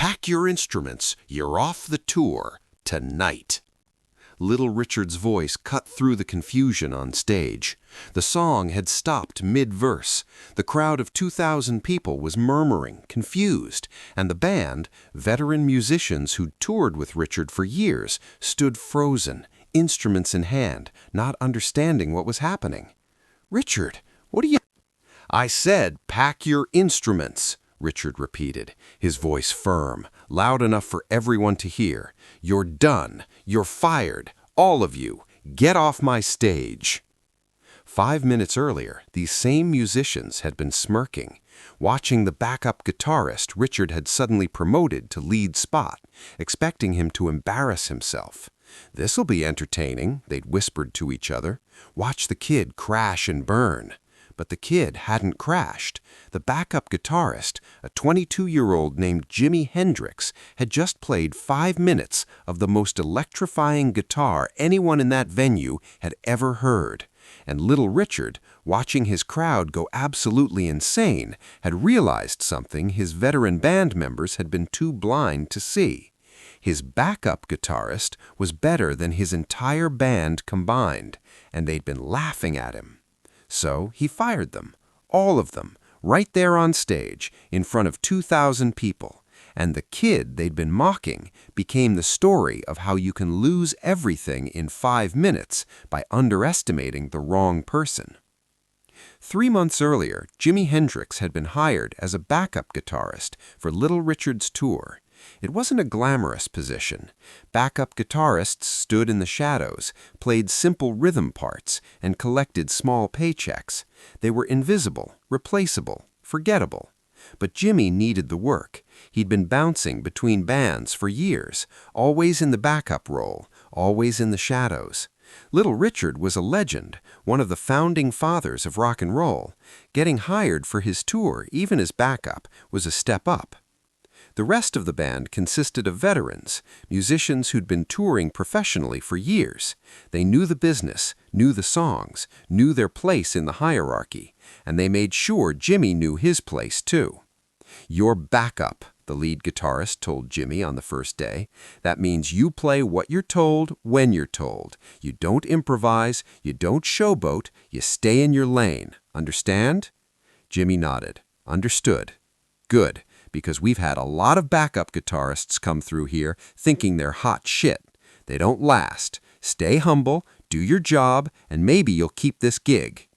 Pack your instruments, you're off the tour, tonight. Little Richard's voice cut through the confusion on stage. The song had stopped mid-verse. The crowd of 2,000 people was murmuring, confused, and the band, veteran musicians who'd toured with Richard for years, stood frozen, instruments in hand, not understanding what was happening. "Richard, what are you—" "I said, pack your instruments," Richard repeated, his voice firm, loud enough for everyone to hear. "You're done. You're fired. All of you. Get off my stage." 5 minutes earlier, these same musicians had been smirking, watching the backup guitarist Richard had suddenly promoted to lead spot, expecting him to embarrass himself. "This'll be entertaining," they'd whispered to each other. "Watch the kid crash and burn." But the kid hadn't crashed. The backup guitarist, a 22-year-old named Jimi Hendrix, had just played 5 minutes of the most electrifying guitar anyone in that venue had ever heard. And little Richard, watching his crowd go absolutely insane, had realized something his veteran band members had been too blind to see. His backup guitarist was better than his entire band combined, and they'd been laughing at him. So he fired them, all of them, right there on stage, in front of 2,000 people. And the kid they'd been mocking became the story of how you can lose everything in 5 minutes by underestimating the wrong person. 3 months earlier, Jimi Hendrix had been hired as a backup guitarist for Little Richard's tour. It wasn't a glamorous position. Backup guitarists stood in the shadows, played simple rhythm parts, and collected small paychecks. They were invisible, replaceable, forgettable. But Jimi needed the work. He'd been bouncing between bands for years, always in the backup role, always in the shadows. Little Richard was a legend, one of the founding fathers of rock and roll. Getting hired for his tour, even as backup, was a step up. The rest of the band consisted of veterans, musicians who'd been touring professionally for years. They knew the business, knew the songs, knew their place in the hierarchy, and they made sure Jimi knew his place too. "You're backup," the lead guitarist told Jimi on the first day. "That means you play what you're told when you're told. You don't improvise, you don't showboat, you stay in your lane. Understand?" Jimi nodded. "Understood." "Good. Because we've had a lot of backup guitarists come through here thinking they're hot shit. They don't last. Stay humble, do your job, and maybe you'll keep this gig."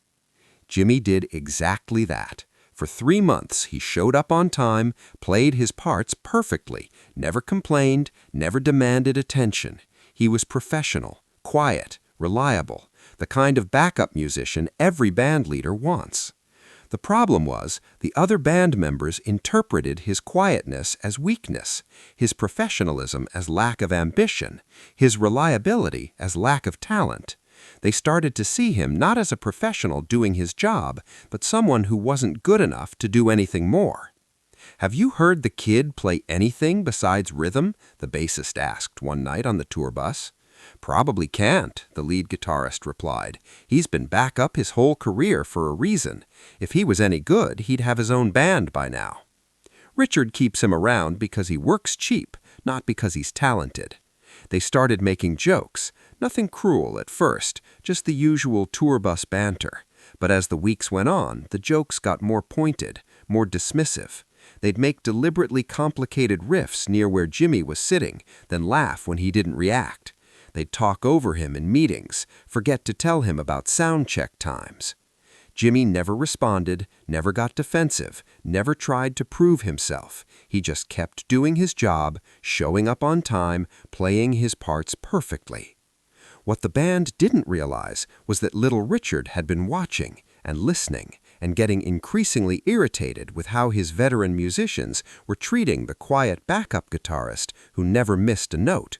Jimi did exactly that. For 3 months, he showed up on time, played his parts perfectly, never complained, never demanded attention. He was professional, quiet, reliable, the kind of backup musician every band leader wants. The problem was, the other band members interpreted his quietness as weakness, his professionalism as lack of ambition, his reliability as lack of talent. They started to see him not as a professional doing his job, but someone who wasn't good enough to do anything more. "Have you heard the kid play anything besides rhythm?" the bassist asked one night on the tour bus. "Probably can't," the lead guitarist replied. "He's been back up his whole career for a reason. If he was any good, he'd have his own band by now." Richard keeps him around because he works cheap, not because he's talented. They started making jokes, nothing cruel at first, just the usual tour bus banter. But as the weeks went on, the jokes got more pointed, more dismissive. They'd make deliberately complicated riffs near where Jimi was sitting, then laugh when he didn't react. They'd talk over him in meetings, forget to tell him about sound check times. Jimi never responded, never got defensive, never tried to prove himself. He just kept doing his job, showing up on time, playing his parts perfectly. What the band didn't realize was that Little Richard had been watching and listening and getting increasingly irritated with how his veteran musicians were treating the quiet backup guitarist who never missed a note.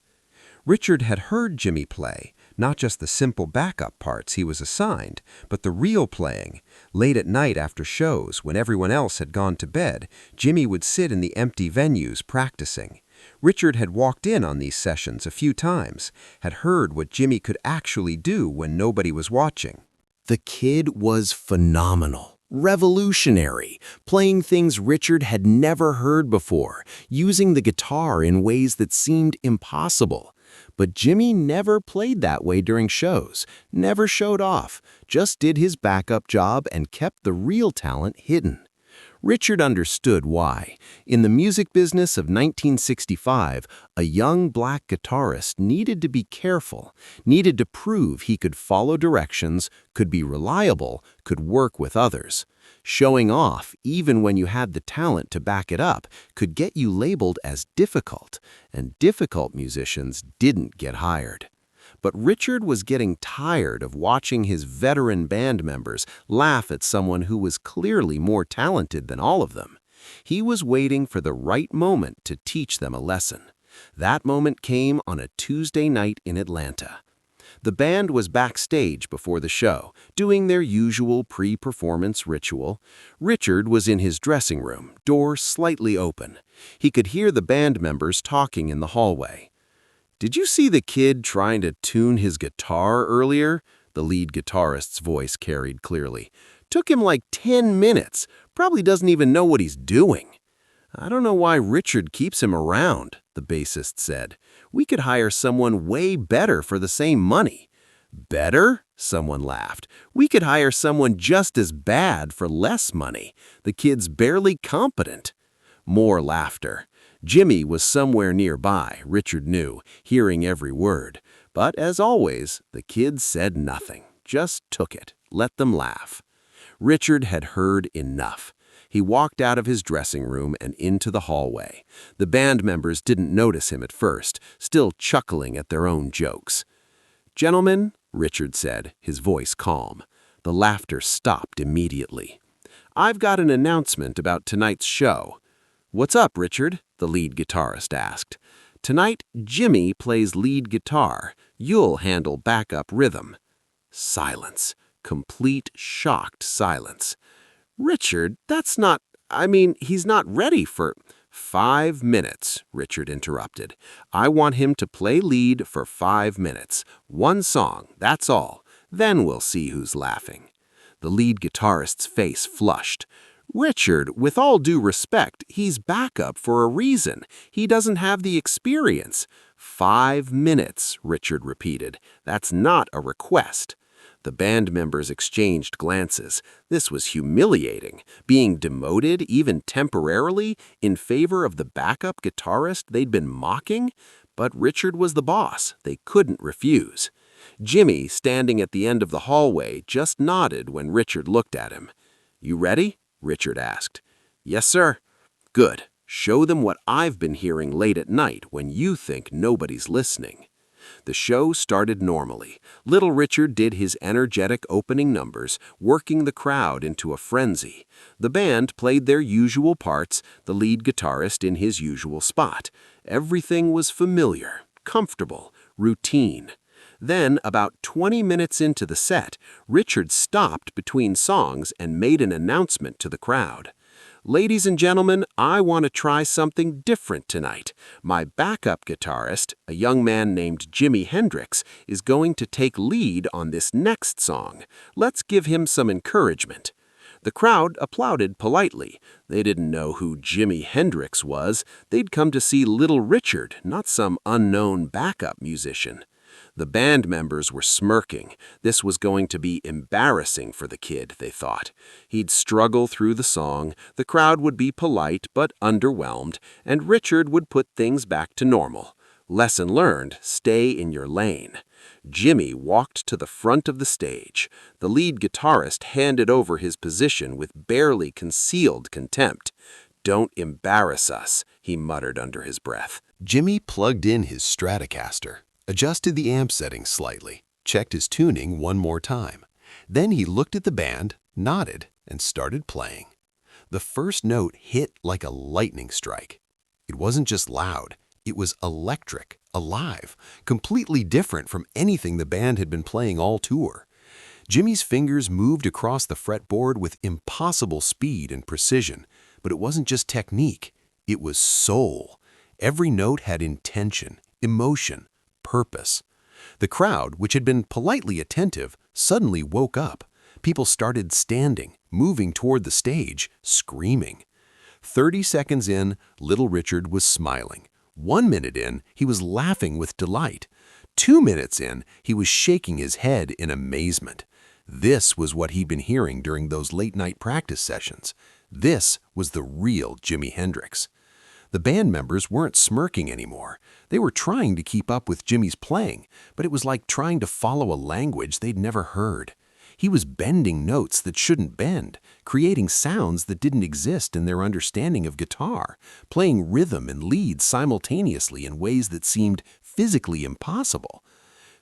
Richard had heard Jimi play, not just the simple backup parts he was assigned, but the real playing. Late at night after shows, when everyone else had gone to bed, Jimi would sit in the empty venues practicing. Richard had walked in on these sessions a few times, had heard what Jimi could actually do when nobody was watching. The kid was phenomenal. revolutionary, playing things Richard had never heard before, using the guitar in ways that seemed impossible. But Jimmy never played that way during shows, never showed off, just did his backup job and kept the real talent hidden. Richard understood why. In the music business of 1965, a young black guitarist needed to be careful, needed to prove he could follow directions, could be reliable, could work with others. Showing off, even when you had the talent to back it up, could get you labeled as difficult, and difficult musicians didn't get hired. But Richard was getting tired of watching his veteran band members laugh at someone who was clearly more talented than all of them. He was waiting for the right moment to teach them a lesson. That moment came on a Tuesday night in Atlanta. The band was backstage before the show, doing their usual pre-performance ritual. Richard was in his dressing room, door slightly open. He could hear the band members talking in the hallway. "Did you see the kid trying to tune his guitar earlier?" The lead guitarist's voice carried clearly. "Took him like 10 minutes. Probably doesn't even know what he's doing." "I don't know why Richard keeps him around," the bassist said. "We could hire someone way better for the same money." "Better?" someone laughed. "We could hire someone just as bad for less money. The kid's barely competent." More laughter. Jimmy was somewhere nearby, Richard knew, hearing every word. But as always, the kid said nothing, just took it, let them laugh. Richard had heard enough. He walked out of his dressing room and into the hallway. The band members didn't notice him at first, still chuckling at their own jokes. "Gentlemen," Richard said, his voice calm. The laughter stopped immediately. "I've got an announcement about tonight's show." "What's up, Richard?" the lead guitarist asked. "Tonight, Jimmy plays lead guitar. You'll handle backup rhythm." Silence. Complete, shocked silence. "Richard, he's not ready for—" "5 minutes," Richard interrupted. "I want him to play lead for 5 minutes. One song, that's all. Then we'll see who's laughing." The lead guitarist's face flushed. "Richard, with all due respect, he's backup for a reason. He doesn't have the experience." 5 minutes, Richard repeated. "That's not a request." The band members exchanged glances. This was humiliating, being demoted even temporarily in favor of the backup guitarist they'd been mocking. But Richard was the boss. They couldn't refuse. Jimmy, standing at the end of the hallway, just nodded when Richard looked at him. "You ready?" Richard asked. "Yes, sir." "Good. Show them what I've been hearing late at night when you think nobody's listening." The show started normally. Little Richard did his energetic opening numbers, working the crowd into a frenzy. The band played their usual parts, the lead guitarist in his usual spot. Everything was familiar, comfortable, routine. Then, about 20 minutes into the set, Richard stopped between songs and made an announcement to the crowd. "Ladies and gentlemen, I want to try something different tonight. My backup guitarist, a young man named Jimi Hendrix, is going to take lead on this next song. Let's give him some encouragement." The crowd applauded politely. They didn't know who Jimi Hendrix was. They'd come to see Little Richard, not some unknown backup musician. The band members were smirking. This was going to be embarrassing for the kid, they thought. He'd struggle through the song, the crowd would be polite but underwhelmed, and Richard would put things back to normal. Lesson learned, stay in your lane. Jimmy walked to the front of the stage. The lead guitarist handed over his position with barely concealed contempt. "Don't embarrass us," he muttered under his breath. Jimmy plugged in his Stratocaster, adjusted the amp settings slightly, checked his tuning one more time. Then he looked at the band, nodded, and started playing. The first note hit like a lightning strike. It wasn't just loud, it was electric, alive, completely different from anything the band had been playing all tour. Jimmy's fingers moved across the fretboard with impossible speed and precision, but it wasn't just technique, it was soul. Every note had intention, emotion, purpose. The crowd, which had been politely attentive, suddenly woke up. People started standing, moving toward the stage, screaming. 30 seconds in, little Richard was smiling. 1 minute in, he was laughing with delight. 2 minutes in, he was shaking his head in amazement. This was what he'd been hearing during those late-night practice sessions. This was the real Jimi Hendrix. The band members weren't smirking anymore. They were trying to keep up with Jimmy's playing, but it was like trying to follow a language they'd never heard. He was bending notes that shouldn't bend, creating sounds that didn't exist in their understanding of guitar, playing rhythm and lead simultaneously in ways that seemed physically impossible.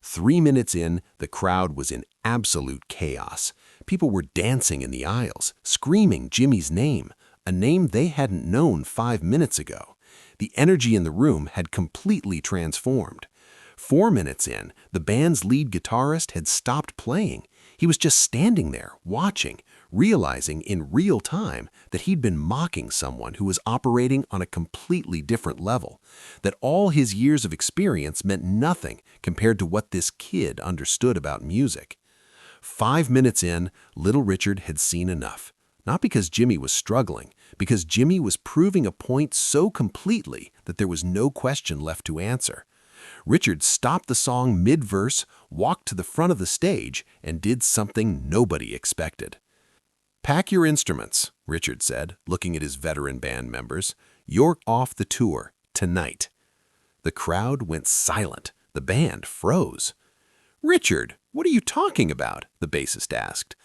3 minutes in, the crowd was in absolute chaos. People were dancing in the aisles, screaming Jimmy's name, a name they hadn't known 5 minutes ago. The energy in the room had completely transformed. 4 minutes in, the band's lead guitarist had stopped playing. He was just standing there, watching, realizing in real time that he'd been mocking someone who was operating on a completely different level, that all his years of experience meant nothing compared to what this kid understood about music. 5 minutes in, little Richard had seen enough. Not because Jimmy was struggling, because Jimmy was proving a point so completely that there was no question left to answer. Richard stopped the song mid-verse, walked to the front of the stage, and did something nobody expected. "Pack your instruments," Richard said, looking at his veteran band members. "You're off the tour, tonight." The crowd went silent. The band froze. "Richard, what are you talking about?" the bassist asked.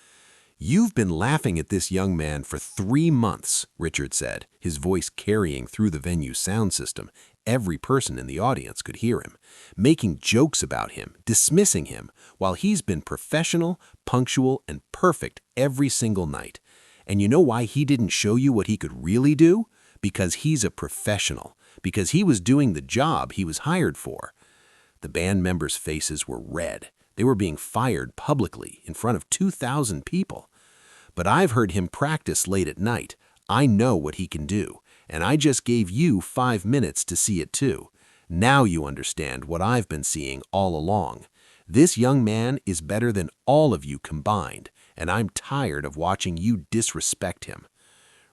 "You've been laughing at this young man for 3 months," Richard said, his voice carrying through the venue's sound system. Every person in the audience could hear him, making jokes about him, dismissing him, while he's been professional, punctual, and perfect every single night. And you know why he didn't show you what he could really do? Because he's a professional, because he was doing the job he was hired for. The band members' faces were red. They were being fired publicly in front of 2,000 people. "But I've heard him practice late at night. I know what he can do. And I just gave you 5 minutes to see it too. Now you understand what I've been seeing all along. This young man is better than all of you combined, and I'm tired of watching you disrespect him."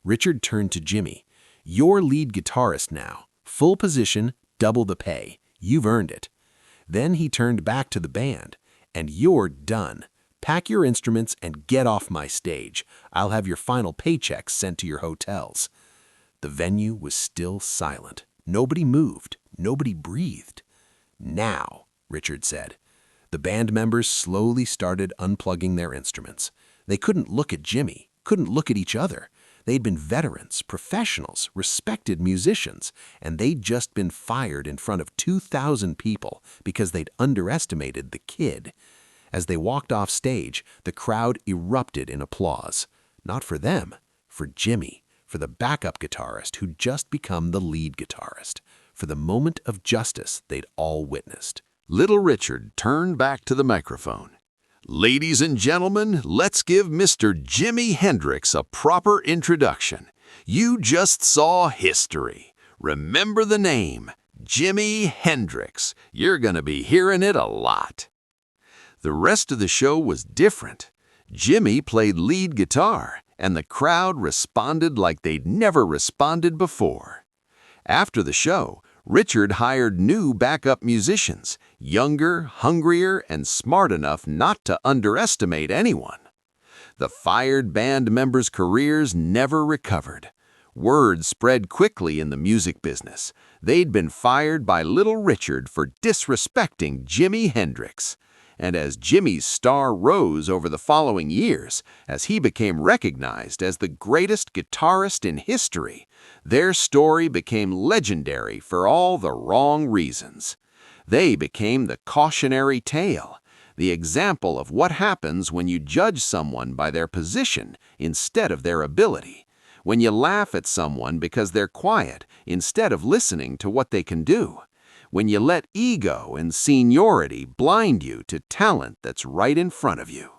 Richard turned to Jimmy. "You're lead guitarist now. Full position, double the pay. You've earned it." Then he turned back to the band. "And you're done. Pack your instruments and get off my stage. I'll have your final paychecks sent to your hotels." The venue was still silent. Nobody moved. Nobody breathed. "Now," Richard said. The band members slowly started unplugging their instruments. They couldn't look at Jimmy, couldn't look at each other. They'd been veterans, professionals, respected musicians, and they'd just been fired in front of 2,000 people because they'd underestimated the kid. As they walked off stage, the crowd erupted in applause. Not for them, for Jimmy. For the backup guitarist who'd just become the lead guitarist, for the moment of justice they'd all witnessed. Little Richard turned back to the microphone. "Ladies and gentlemen, let's give Mr. Jimi Hendrix a proper introduction. You just saw history. Remember the name, Jimi Hendrix. You're going to be hearing it a lot." The rest of the show was different. Jimmy played lead guitar, and the crowd responded like they'd never responded before. After the show, Richard hired new backup musicians, younger, hungrier, and smart enough not to underestimate anyone. The fired band members' careers never recovered. Word spread quickly in the music business. They'd been fired by Little Richard for disrespecting Jimi Hendrix. And as Jimmy's star rose over the following years, as he became recognized as the greatest guitarist in history, their story became legendary for all the wrong reasons. They became the cautionary tale, the example of what happens when you judge someone by their position instead of their ability, when you laugh at someone because they're quiet instead of listening to what they can do, when you let ego and seniority blind you to talent that's right in front of you.